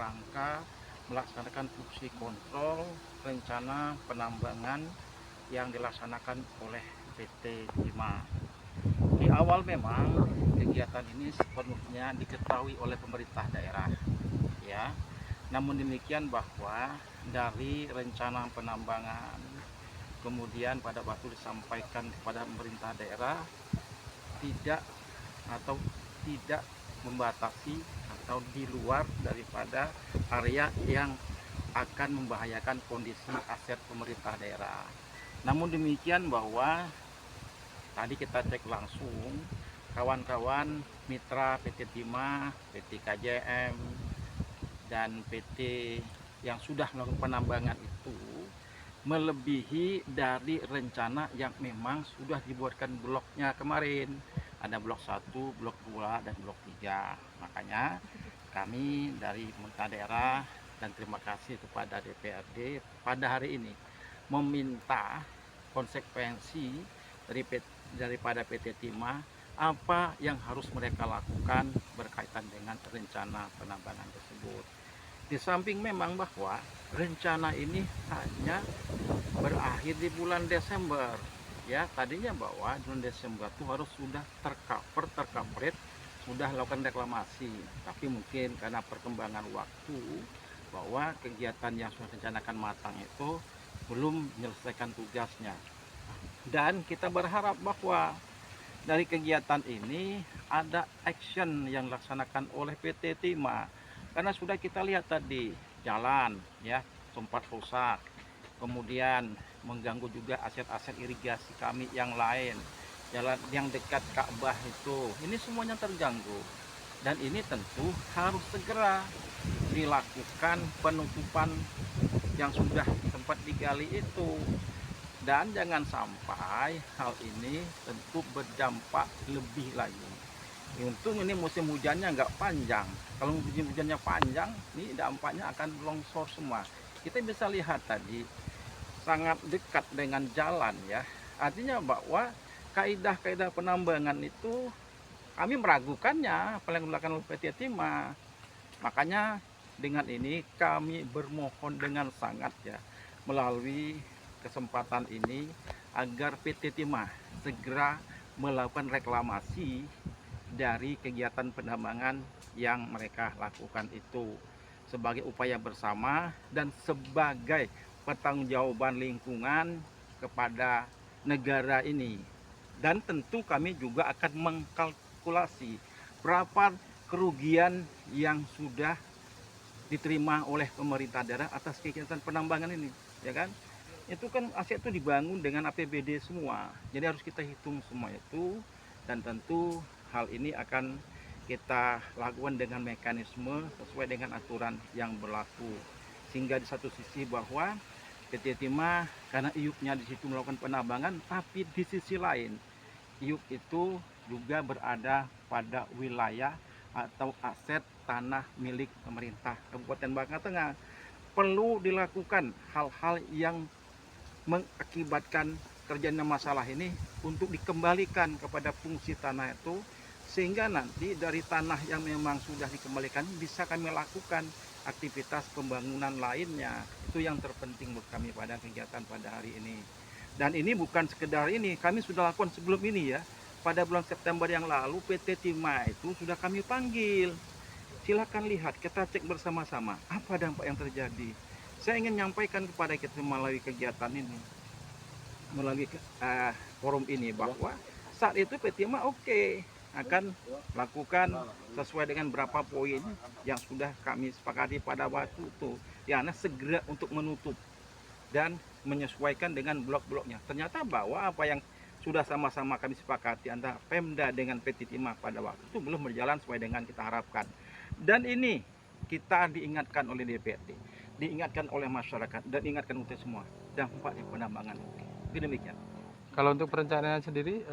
rangka melaksanakan fungsi kontrol rencana penambangan yang dilaksanakan oleh PT Timah. Di awal memang kegiatan ini sepenuhnya diketahui oleh pemerintah daerah, ya. Namun demikian bahwa dari rencana penambangan kemudian pada waktu disampaikan kepada pemerintah daerah tidak atau tidak membatasi atau di luar daripada area yang akan membahayakan kondisi aset pemerintah daerah. Namun demikian bahwa tadi kita cek langsung kawan-kawan mitra PT Timah, PT KJM, dan PT yang sudah melakukan penambangan itu melebihi dari rencana yang memang sudah dibuatkan bloknya kemarin. Ada blok 1, blok 2, dan blok 3. Makanya kami dari pemerintah daerah dan terima kasih kepada DPRD pada hari ini meminta konsekuensi daripada PT Timah apa yang harus mereka lakukan berkaitan dengan rencana penambangan tersebut. Di samping memang bahwa rencana ini hanya berakhir di bulan Desember, ya tadinya bahwa bulan Desember itu harus sudah tercover, sudah lakukan reklamasi, tapi mungkin karena perkembangan waktu bahwa kegiatan yang sudah direncanakan matang itu belum menyelesaikan tugasnya. Dan kita berharap bahwa dari kegiatan ini ada action yang dilaksanakan oleh PT Timah, karena sudah kita lihat tadi jalan ya sempat rusak, kemudian mengganggu juga aset-aset irigasi kami yang lain, jalan yang dekat Ka'bah itu, ini semuanya terganggu. Dan ini tentu harus segera dilakukan penutupan yang sudah sempat digali itu. Dan jangan sampai hal ini tentu berdampak lebih lagi. Untung ini musim hujannya nggak panjang. Kalau musim hujannya panjang, ini dampaknya akan longsor semua. Kita bisa lihat tadi sangat dekat dengan jalan ya. Artinya bahwa kaidah-kaidah penambangan itu kami meragukannya apa yang dilakukan oleh PT Timah. Makanya dengan ini kami bermohon dengan sangat ya melalui kesempatan ini agar PT Timah segera melakukan reklamasi dari kegiatan penambangan yang mereka lakukan itu sebagai upaya bersama dan sebagai pertanggungjawaban lingkungan kepada negara ini. Dan tentu kami juga akan mengkalkulasi berapa kerugian yang sudah diterima oleh pemerintah daerah atas kegiatan penambangan ini, ya kan? Itu kan aset itu dibangun dengan APBD semua, jadi harus kita hitung semua itu. Dan tentu hal ini akan kita lakukan dengan mekanisme sesuai dengan aturan yang berlaku, sehingga di satu sisi bahwa PT Timah karena iupnya di situ melakukan penambangan, tapi di sisi lain iup itu juga berada pada wilayah atau aset tanah milik pemerintah Kabupaten Bangka Tengah. Perlu dilakukan hal-hal yang mengakibatkan terjadinya masalah ini untuk dikembalikan kepada fungsi tanah itu, sehingga nanti dari tanah yang memang sudah dikembalikan bisa kami lakukan aktivitas pembangunan lainnya. Itu yang terpenting buat kami pada kegiatan pada hari ini. Dan ini bukan sekedar ini, kami sudah lakukan sebelum ini ya. Pada bulan September yang lalu PT Timah itu sudah kami panggil. Silakan lihat, kita cek bersama-sama apa dampak yang terjadi. Saya ingin menyampaikan kepada kita melalui kegiatan ini, melalui forum ini, bahwa saat itu PT Timah akan lakukan sesuai dengan berapa poin yang sudah kami sepakati pada waktu itu, ya, segera untuk menutup dan menyesuaikan dengan blok-bloknya. Ternyata bahwa apa yang sudah sama-sama kami sepakati antara Pemda dengan PT Timah pada waktu itu belum berjalan sesuai dengan kita harapkan. Dan ini kita diingatkan oleh DPRD, diingatkan oleh masyarakat, dan diingatkan untuk semua dampak penambangan. Demikian. Kalau untuk perencanaan sendiri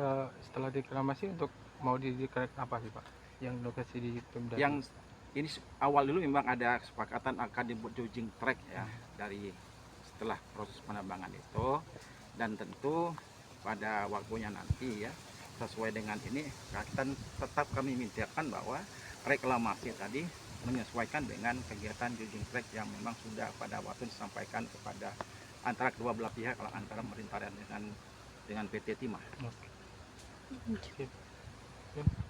setelah reklamasi untuk mau dikerek apa sih Pak? Yang lokasi di Pemda? Yang ini awal dulu memang ada kesepakatan akan dibuat jogging track ya dari setelah proses penambangan itu, dan tentu pada waktunya nanti ya sesuai dengan ini akan tetap kami mintakan bahwa reklamasi tadi menyesuaikan dengan kegiatan jogging track yang memang sudah pada waktu disampaikan kepada antara kedua belah pihak, antara pemerintah dengan PT Timah. Oke. Sip.